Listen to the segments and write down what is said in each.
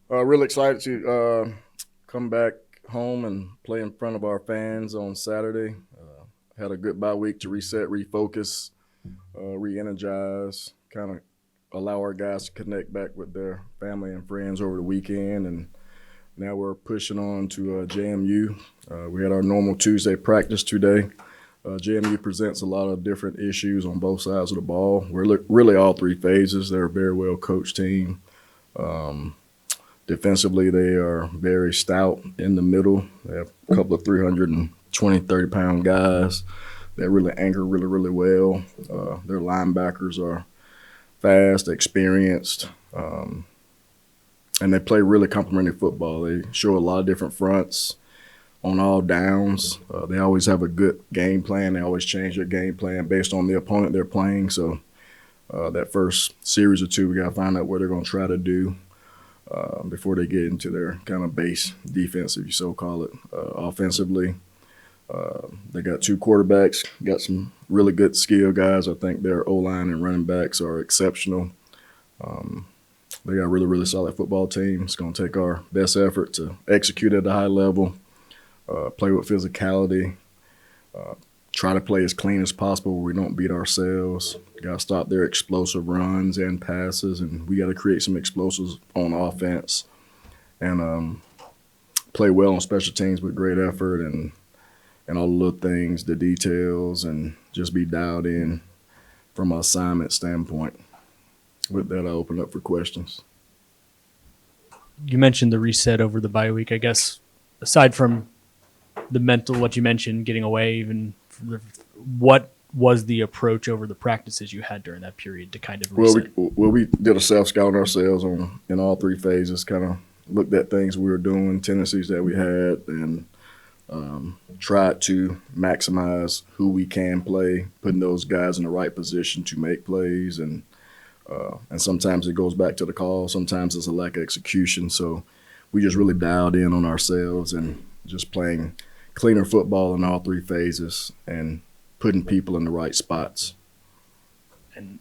Really excited to come back home and play in front of our fans on Saturday. Had a good bye week to reset, refocus, re-energize, kind of allow our guys to connect back with their family and friends over the weekend. And now we're pushing on to JMU. We had our normal Tuesday practice today. JMU presents a lot of different issues on both sides of the ball. We're really all three phases. They're a very well coached team. Defensively, they are very stout in the middle. They have a couple of 320, 30-pound guys that really anchor really well. Their linebackers are fast, experienced, and they play really complementary football. They show a lot of different fronts on all downs. They always have a good game plan. They always change their game plan based on the opponent they're playing. So that first series or two, we got to find out what they're going to try to do before they get into their kind of base defense, if you so call it. Offensively, they got two quarterbacks, got some really good skill guys. I think their O-line and running backs are exceptional. They got a really solid football team. It's going to take our best effort to execute at a high level, play with physicality, try to play as clean as possible where we don't beat ourselves. Got to stop their explosive runs and passes, and we got to create some explosives on offense and play well on special teams with great effort and all the little things, the details, and just be dialed in from an assignment standpoint. With that, I open up for questions. You mentioned the reset over the bye week. I guess aside from the mental, what you mentioned, getting away, even what was the approach over the practices you had during that period to kind of reset? We did a self-scout on ourselves in all three phases, kind of looked at things we were doing, tendencies that we had, and tried to maximize who we can play, putting those guys in the right position to make plays. And sometimes it goes back to the call. Sometimes it's a lack of execution. So we just really dialed in on ourselves and just playing cleaner football in all three phases and putting people in the right spots. And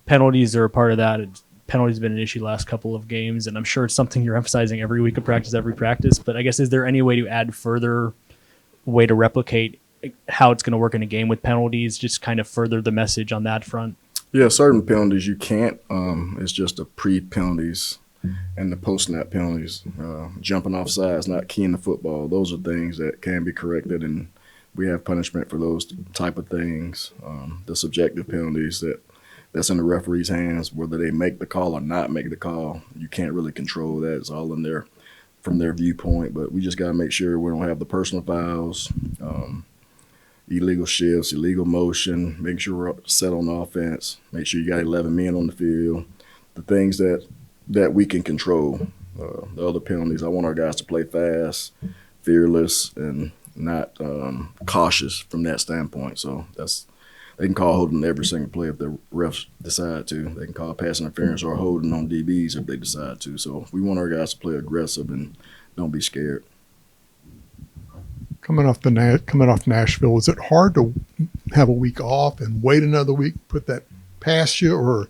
penalties are a part of that. Penalties have been an issue last couple of games, and I'm sure it's something you're emphasizing every week of practice, every practice. But I guess, is there any way to add further way to replicate how it's going to work in a game with penalties, just kind of further the message on that front? Yeah, certain penalties you can't. It's just the pre-penalties and the post-snap penalties. Jumping off sides, not keying the football. Those are things that can be corrected, and we have punishment for those type of things. The subjective penalties that's in the referee's hands, whether they make the call or not make the call, you can't really control that. It's all in there from their viewpoint. But we just got to make sure we don't have the personal fouls, illegal shifts, illegal motion, making sure we're set on offense, make sure you got 11 men on the field, the things that we can control. The other penalties, I want our guys to play fast, fearless, and not cautious from that standpoint. So they can call holding every single play if the refs decide to. They can call pass interference or holding on DBs if they decide to. So we want our guys to play aggressive and don't be scared. Coming off Nashville, is it hard to have a week off and wait another week, put that past you, or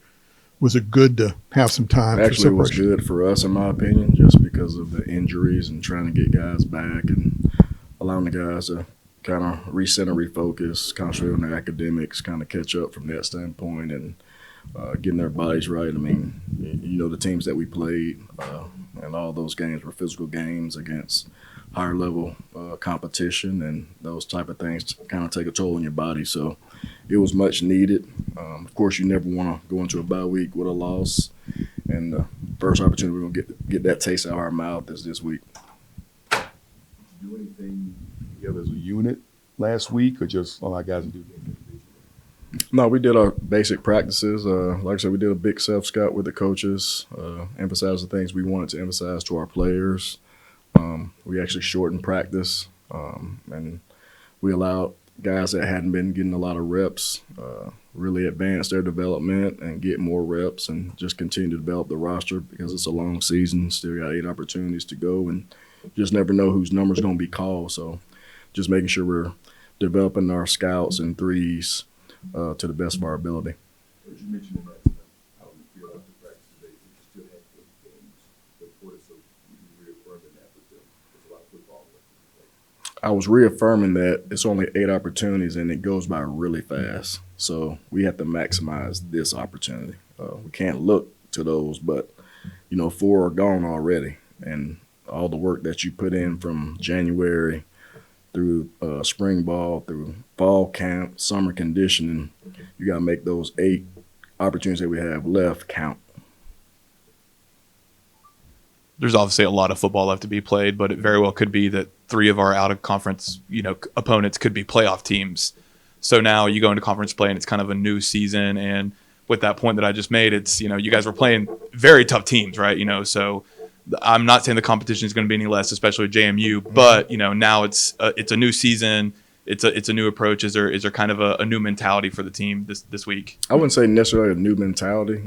was it good to have some time? Actually, it was good for us, in my opinion, just because of the injuries and trying to get guys back and allowing the guys to kind of reset and refocus, concentrate on their academics, kind of catch up from that standpoint, and getting their bodies right. I mean, the teams that we played and all those games were physical games against higher level competition, and those type of things kind of take a toll on your body. So it was much needed. Of course, you never want to go into a bye week with a loss, and the first opportunity we're going to get that taste out of our mouth is this week. Do anything together as a unit last week, or just all our guys do? No, we did our basic practices. Like I said, we did a big self-scout with the coaches, emphasized the things we wanted to emphasize to our players. We actually shortened practice, and we allowed guys that hadn't been getting a lot of reps really advance their development and get more reps and just continue to develop the roster because it's a long season. Still got 8 opportunities to go, and you just never know whose number's going to be called. So just making sure we're developing our scouts and threes to the best of our ability. As you mentioned in that, how we feel after practice today, that you still have 8 games before the I was reaffirming that it's only 8 opportunities and it goes by really fast. So we have to maximize this opportunity. We can't look to those, but 4 are gone already. And all the work that you put in from January through spring ball, through fall camp, summer conditioning, you got to make those 8 opportunities that we have left count. There's obviously a lot of football left to be played, but it very well could be that 3 of our out of conference, opponents could be playoff teams. So now you go into conference play and it's kind of a new season. And with that point that I just made, it's, you guys were playing very tough teams, right? So I'm not saying the competition is going to be any less, especially with JMU, but now it's a new season. It's a new approach. Is there kind of a new mentality for the team this week? I wouldn't say necessarily a new mentality.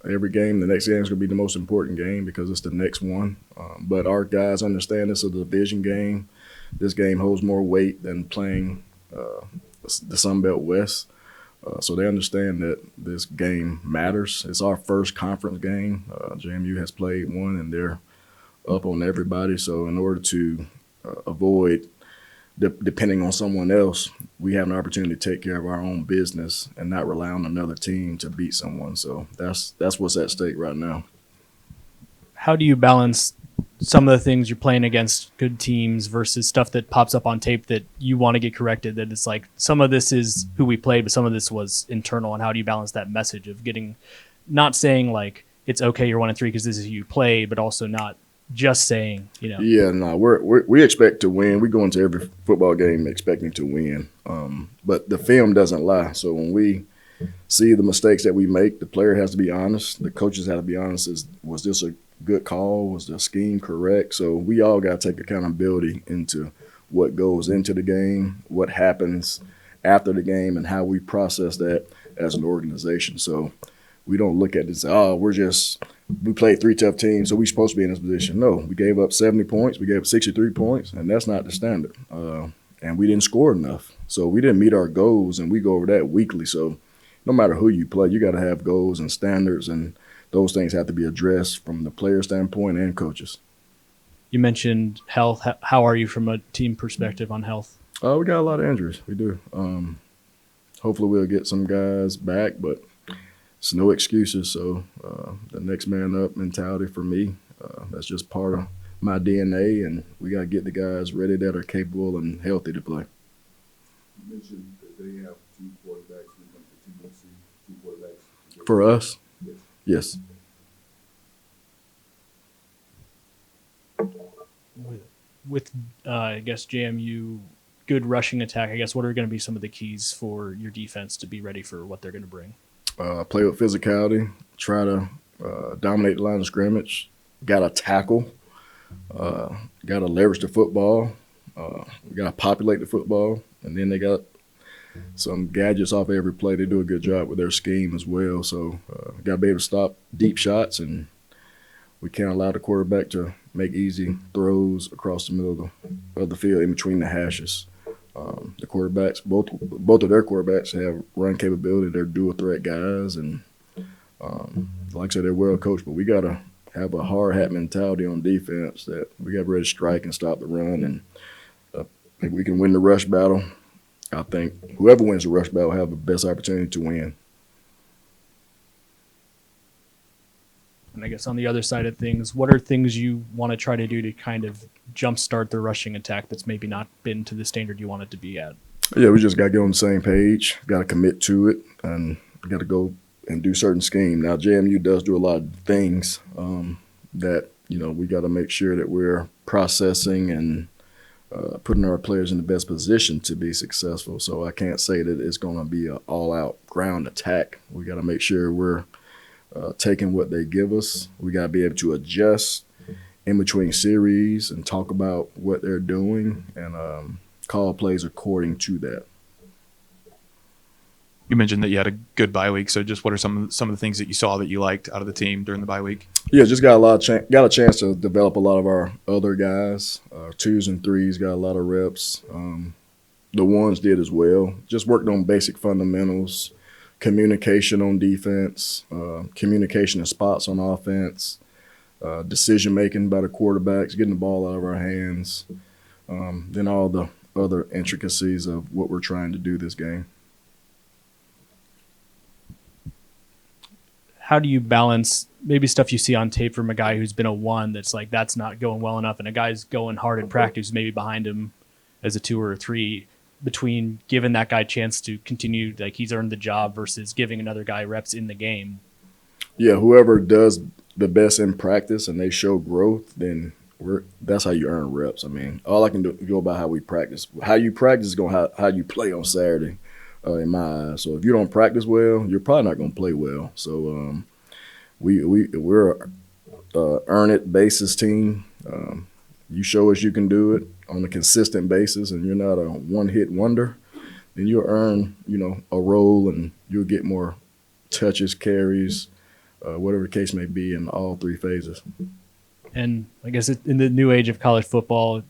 Every game, the next game is going to be the most important game because it's the next one. But our guys understand this is a division game. This game holds more weight than playing the Sun Belt West. So they understand that this game matters. It's our first conference game. JMU has played one, and they're up on everybody. So in order to avoid depending on someone else, we have an opportunity to take care of our own business and not rely on another team to beat someone. So that's what's at stake right now. How do you balance some of the things you're playing against good teams versus stuff that pops up on tape that you want to get corrected, that it's like some of this is who we played, but some of this was internal, and how do you balance that message of not saying like it's okay you're 1-3 because this is who you play, but also not just saying, Yeah, no, we expect to win. We go into every football game expecting to win. But the film doesn't lie. So when we see the mistakes that we make, the player has to be honest. The coaches have to be honest. Was this a good call? Was the scheme correct? So we all got to take accountability into what goes into the game, what happens after the game, and how we process that as an organization. So we don't look at it and say, we played 3 tough teams, so we're supposed to be in this position. No, we gave up 70 points. We gave up 63 points, and that's not the standard. And we didn't score enough. So we didn't meet our goals, and we go over that weekly. So no matter who you play, you got to have goals and standards, and those things have to be addressed from the player standpoint and coaches. You mentioned health. How are you from a team perspective on health? We got a lot of injuries. We do. Hopefully we'll get some guys back, but it's no excuses. So the next man up mentality for me, that's just part of my DNA, and we got to get the guys ready that are capable and healthy to play. You mentioned that they have 2 quarterbacks when it comes to TBC, 2 quarterbacks. For us? Yes. Yes. With I guess JMU, good rushing attack, I guess what are going to be some of the keys for your defense to be ready for what they're going to bring? Play with physicality, try to dominate the line of scrimmage, got to tackle, got to leverage the football, got to populate the football, and then they got some gadgets off every play. They do a good job with their scheme as well. So got to be able to stop deep shots, and we can't allow the quarterback to make easy throws across the middle of the field in between the hashes. The quarterbacks, both of their quarterbacks have run capability. They're dual threat guys, and like I said, they're well coached. But we got to have a hard hat mentality on defense that we got ready to strike and stop the run. And I think we can win the rush battle. I think whoever wins the rush battle will have the best opportunity to win. And I guess on the other side of things, what are things you want to try to do to kind of jumpstart the rushing attack that's maybe not been to the standard you want it to be at? Yeah, we just got to get on the same page, got to commit to it, and got to go and do certain scheme. Now, JMU does do a lot of things that, we got to make sure that we're processing and putting our players in the best position to be successful. So I can't say that it's going to be an all-out ground attack. We got to make sure we're taking what they give us. We got to be able to adjust in between series and talk about what they're doing and call plays according to that. You mentioned that you had a good bye week, so just what are some of the things that you saw that you liked out of the team during the bye week? Yeah, just got a chance to develop a lot of our other guys. 2s and 3s got a lot of reps. The 1s did as well. Just worked on basic fundamentals, communication on defense, communication in spots on offense, decision making by the quarterbacks, getting the ball out of our hands, than all the other intricacies of what we're trying to do this game. How do you balance maybe stuff you see on tape from a guy who's been a 1 that's like that's not going well enough, and a guy's going hard in practice maybe behind him as a 2 or a 3, between giving that guy a chance to continue, like he's earned the job, versus giving another guy reps in the game? Yeah, whoever does the best in practice and they show growth, then that's how you earn reps. I mean, all I can do is go by how we practice. How you practice is going how you play on Saturday, in my eyes. So if you don't practice well, you're probably not going to play well. So we're a earn it basis team. You show us you can do it on a consistent basis, and you're not a one-hit wonder, then you'll earn, a role, and you'll get more touches, carries, whatever the case may be, in all 3 phases. And I guess in the new age of college football,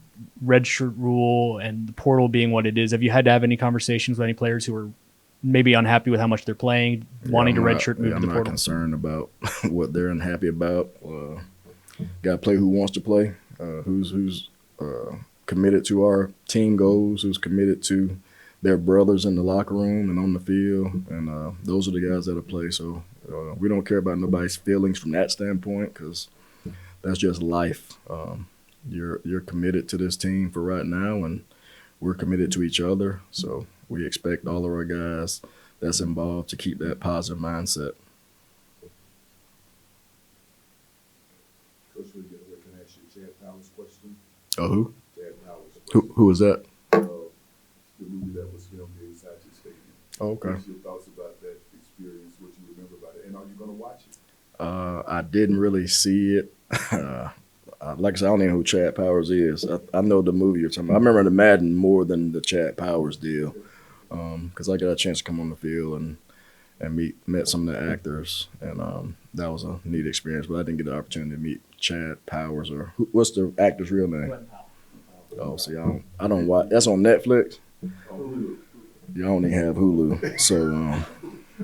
redshirt rule and the portal being what it is, have you had to have any conversations with any players who are maybe unhappy with how much they're playing, wanting to redshirt move to the I'm portal? not concerned about what they're unhappy about. Got to play who wants to play, who's committed to our team goals, who's committed to their brothers in the locker room and on the field, and those are the guys that'll play. So we don't care about nobody's feelings from that standpoint, because that's just life. You're committed to this team for right now, and we're committed to each other. So we expect all of our guys that's involved to keep that positive mindset. Coach, we get away from ask you Chad Powers' question. Oh, who? Chad Powers' Who was that? the movie that was filmed inside your stadium. Oh, okay. What's your thoughts about that experience? What you remember about it? And are you going to watch it? I didn't really see it. Like I said, I don't even know who Chad Powers is. I know the movie you're talking about. I remember the Madden more than the Chad Powers deal, because I got a chance to come on the field and met some of the actors, and that was a neat experience. But I didn't get the opportunity to meet Chad Powers, or what's the actor's real name? Oh, see, I don't watch. That's on Netflix. You only have Hulu, so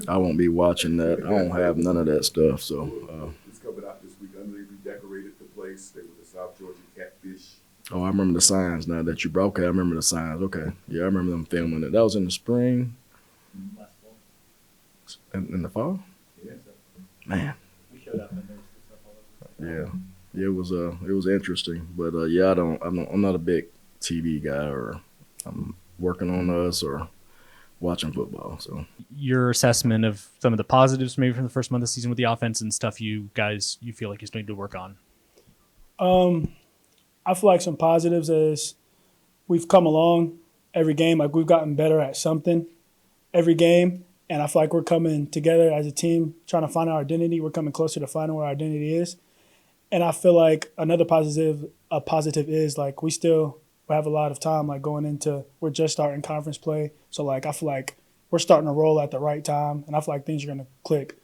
I won't be watching that. I don't have none of that stuff. So It's coming out this week. I know they redecorated the place. They were the South Georgia Catfish. I remember the signs now that you brought. Okay, I remember the signs. Okay, yeah, I remember them filming it. That was in the spring. In the fall. Yeah. Man. Yeah. It was interesting, but yeah, I'm not a big TV guy, or I'm working on us or watching football. So Your assessment of some of the positives maybe from the first month of the season with the offense and stuff you feel like you still need to work on. I feel like some positives is we've come along every game. Like, we've gotten better at something every game, and I feel like we're coming together as a team, trying to find our identity. We're coming closer to finding where our identity is. And I feel like another positive is, like, we have a lot of time, like, going into, we're just starting conference play. So, like, I feel like we're starting to roll at the right time, and I feel like things are going to click.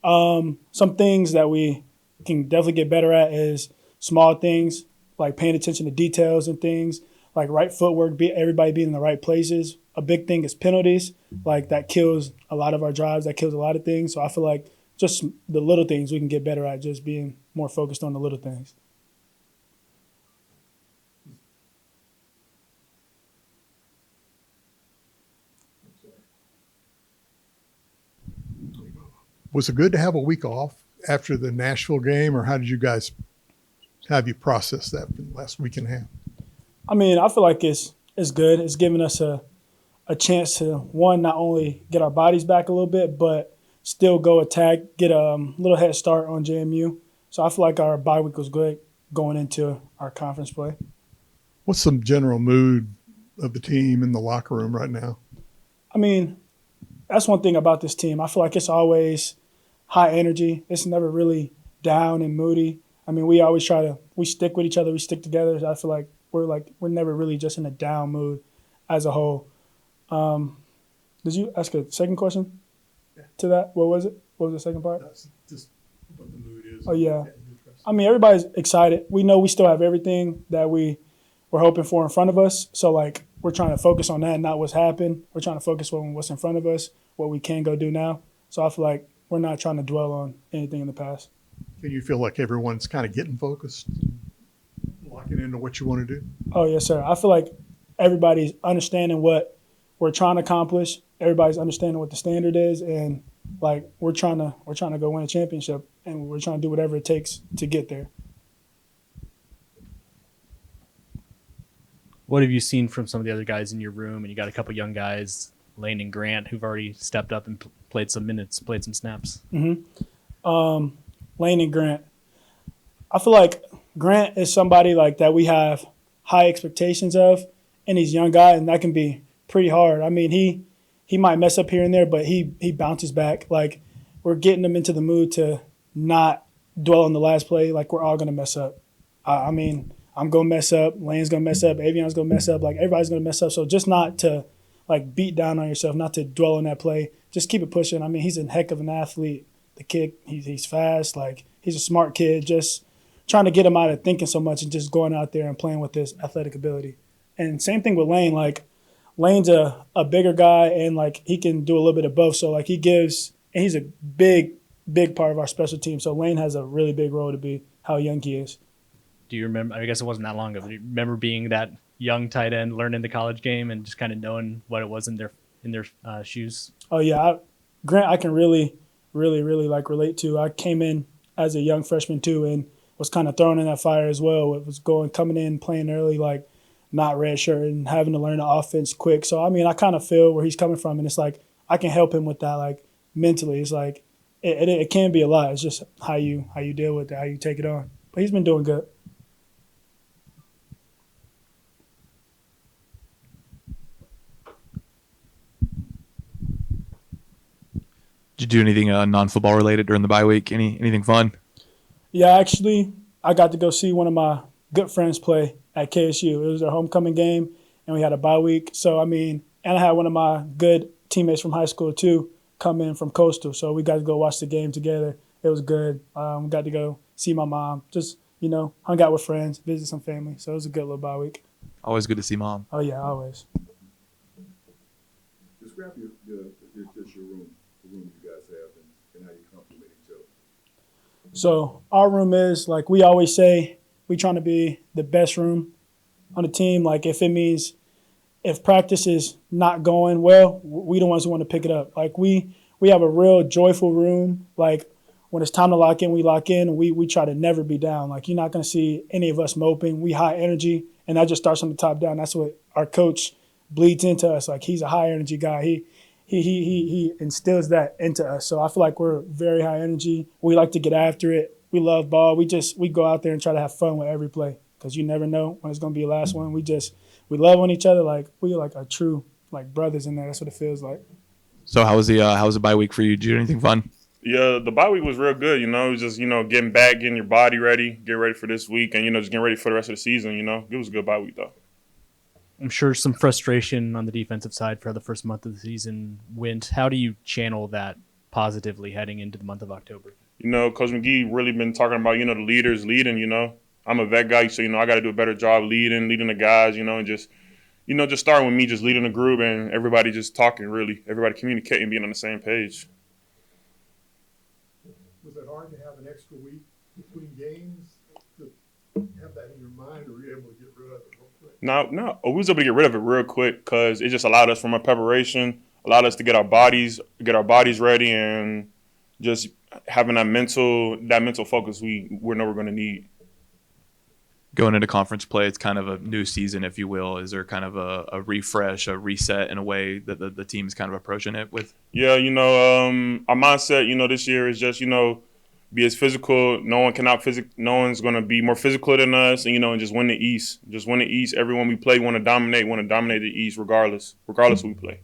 Some things that we can definitely get better at is small things, like paying attention to details and things, like right footwork, everybody being in the right places. A big thing is penalties. Like, that kills a lot of our drives. That kills a lot of things. So I feel like just the little things we can get better at, just being more focused on the little things. Was it good to have a week off after the Nashville game, or how did you guys have you processed that for the last week and a half? I mean, I feel like it's good. It's giving us a chance to, one, not only get our bodies back a little bit, but still go attack, get a little head start on JMU. So I feel like our bye week was good going into our conference play. What's some general mood of the team in the locker room right now? I mean, that's one thing about this team. I feel like it's always high energy. It's never really down and moody. I mean, we always we stick with each other. We stick together. So I feel like we're never really just in a down mood as a whole. Did you ask a second question to that? What was it? What was the second part? That's just what the mood is. Oh, yeah. I mean, everybody's excited. We know we still have everything that we were hoping for in front of us. So, like, we're trying to focus on that, not what's happened. We're trying to focus on what's in front of us, what we can go do now. So I feel like we're not trying to dwell on anything in the past. Can you feel like everyone's kind of getting focused? locking into what you want to do? Oh, yes, sir. I feel like everybody's understanding what we're trying to accomplish. Everybody's understanding what the standard is, and like we're trying to go win a championship, and we're trying to do whatever it takes to get there. What have you seen from some of the other guys in your room? And you got a couple young guys, Lane and Grant, who've already stepped up and played some minutes, played some snaps. Lane and Grant. I feel like Grant is somebody like that we have high expectations of, and he's a young guy, and that can be pretty hard. I mean, he might mess up here and there, but he bounces back. Like, we're getting him into the mood to not dwell on the last play. Like, we're all going to mess up. I mean, I'm going to mess up. Lane's going to mess up. Avion's going to mess up. Like, everybody's going to mess up. So just not to, like, beat down on yourself, not to dwell on that play. Just keep it pushing. I mean, he's a heck of an athlete. The kid, he's fast. Like, he's a smart kid. Just trying to get him out of thinking so much and just going out there and playing with his athletic ability. And same thing with Lane. Like, Lane's a bigger guy, and, like, he can do a little bit of both. So, like, he gives – and he's a big part of our special team. So Lane has a really big role to be how young he is. Do you remember? I guess it wasn't that long ago. But do you remember being that young tight end, learning the college game, and just kind of knowing what it was in their shoes? Oh yeah, Grant, I can really like relate to. I came in as a young freshman too, and was kind of thrown in that fire as well. It was coming in, playing early, like not redshirt, and having to learn the offense quick. So I mean, I kind of feel where he's coming from, and it's like I can help him with that. Like mentally, it's like it can be a lot. It's just how you deal with it, how you take it on. But he's been doing good. Did you do anything non-football related during the bye week? Anything fun? Yeah, actually, I got to go see one of my good friends play at KSU. It was their homecoming game, and we had a bye week. So, I mean, and I had one of my good teammates from high school, too, come in from Coastal. So we got to go watch the game together. It was good. We got to go see my mom. Just, hung out with friends, visit some family. So it was a good little bye week. Always good to see mom. Oh, yeah, always. Describe your room, the room you guys have, and how you complement each other. So our room is, like we always say, we trying to be the best room on the team. Like if it means if practice is not going well, we the ones who want to pick it up. Like we have a real joyful room. Like when it's time to lock in, we lock in, and we try to never be down. Like you're not going to see any of us moping. We high energy, and that just starts from the top down. That's what our coach bleeds into us. Like he's a high energy guy. He instills that into us. So I feel like we're very high energy. We like to get after it. We love ball. We go out there and try to have fun with every play because you never know when it's going to be the last one. We love on each other. Like we like a true like brothers in there. That's what it feels like. So how was the bye week for you? Did you do anything fun? Yeah, the bye week was real good. It was just getting back, getting your body ready, get ready for this week, and just getting ready for the rest of the season. It was a good bye week though. I'm sure some frustration on the defensive side for how the first month of the season went. How do you channel that positively heading into the month of October? Coach McGee really been talking about, the leaders leading, I'm a vet guy, so, I got to do a better job leading the guys, and just starting with me, just leading the group and everybody just talking, really. Everybody communicating, being on the same page. Was it hard to have an extra week between games to have that in your mind, or were you able to get rid of it real quick? No, we was able to get rid of it real quick because it just allowed us from our preparation, allowed us to get our bodies ready, and just having that mental focus we know we're going to need. Going into conference play, it's kind of a new season, if you will. Is there kind of a refresh, a reset in a way that the team is kind of approaching it with? Yeah, our mindset, this year is just, be as physical. No one's going to be more physical than us, and just win the East. Just win the East. Everyone we play want to dominate the East regardless who we play.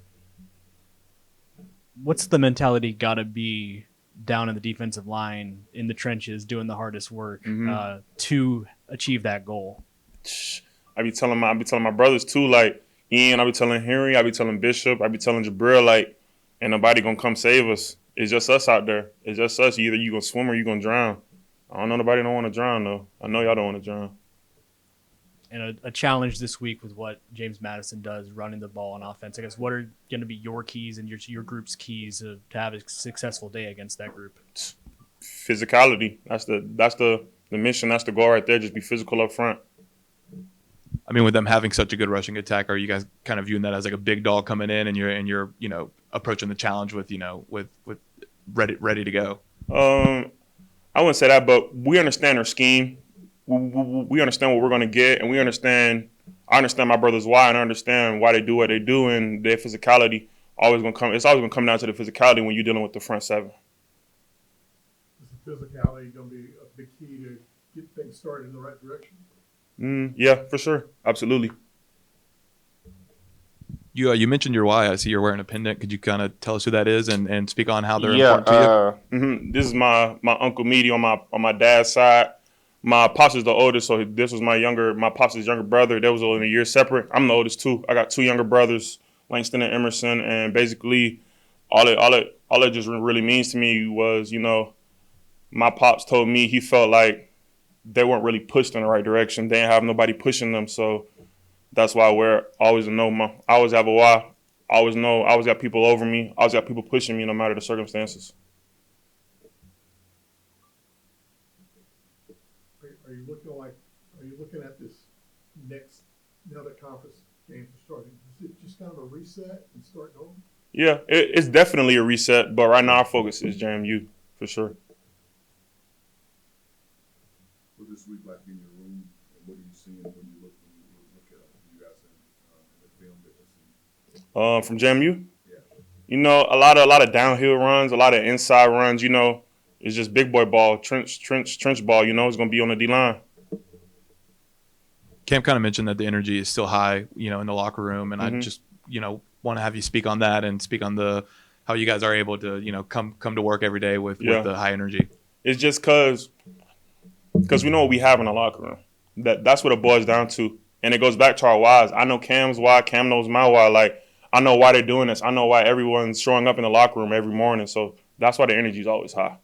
What's the mentality got to be down in the defensive line, in the trenches, doing the hardest work to achieve that goal? I be telling my brothers too, like Ian, I be telling Henry, I be telling Bishop, I be telling Jabril, like, ain't nobody gonna come save us. It's just us out there. It's just us. Either you gonna swim or you gonna drown. I don't know nobody don't want to drown though. I know y'all don't want to drown. And a challenge this week with what James Madison does, running the ball on offense. I guess what are going to be your keys and your group's keys to have a successful day against that group? Physicality. That's the mission. That's the goal right there. Just be physical up front. I mean, with them having such a good rushing attack, are you guys kind of viewing that as like a big dog coming in, and you're approaching the challenge with ready to go? I wouldn't say that, but we understand their scheme. We understand what we're going to get, and I understand my brothers why, and I understand why they do what they do, and their physicality always going to come. It's always going to come down to the physicality when you're dealing with the front seven. Is the physicality going to be a big key to get things started in the right direction? Yeah, for sure. Absolutely. You mentioned your why. I see you're wearing a pendant. Could you kind of tell us who that is and speak on how they're important to you? This is my uncle Meaty on my dad's side. My pops is the oldest, so this was my pops' younger brother. That was only a year separate. I'm the oldest too. I got two younger brothers, Langston and Emerson, and basically all it just really means to me was, my pops told me he felt like they weren't really pushed in the right direction. They didn't have nobody pushing them, so that's why I wear always a no. I always have a why. I always know. I always got people over me. I always got people pushing me no matter the circumstances. Are you looking at this next, now that conference games are starting, is it just kind of a reset and starting over? Yeah, it's definitely a reset, but right now our focus is JMU for sure. What this week like in your room, and what are you seeing when you look at you guys in the film that you see? From JMU? Yeah. A lot of downhill runs, a lot of inside runs, it's just big boy ball, trench ball, it's going to be on the D-line. Cam kind of mentioned that the energy is still high, in the locker room, and Mm-hmm. I just, want to have you speak on that and speak on how you guys are able to, come to work every day with the high energy. It's just because we know what we have in the locker room. That's what it boils down to, and it goes back to our whys. I know Cam's why. Cam knows my why. Like, I know why they're doing this. I know why everyone's showing up in the locker room every morning. So that's why the energy is always high.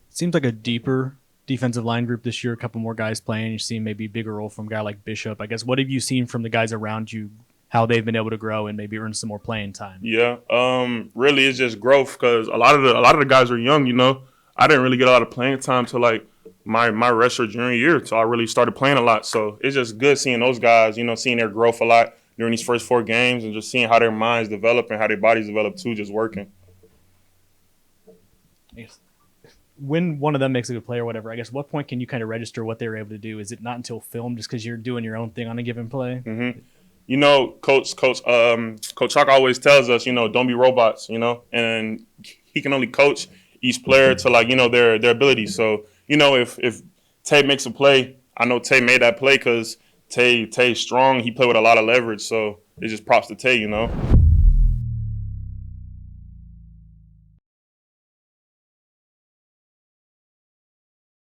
Seems like a deeper defensive line group this year. A couple more guys playing. You're seeing maybe a bigger role from a guy like Bishop. I guess, what have you seen from the guys around you, how they've been able to grow and maybe earn some more playing time? Yeah, really, it's just growth because a lot of the guys are young. I didn't really get a lot of playing time till like my redshirt junior year, so I really started playing a lot. So it's just good seeing those guys, seeing their growth a lot during these first 4 games and just seeing how their minds develop and how their bodies develop too, just working. When one of them makes a good play or whatever, I guess, what point can you kind of register what they were able to do? Is it not until film just because you're doing your own thing on a given play? Mm-hmm. Coach Chalk always tells us, don't be robots, and he can only coach each player to their abilities. So, if Tay makes a play, I know Tay made that play because Tay's strong. He played with a lot of leverage. So it's just props to Tay,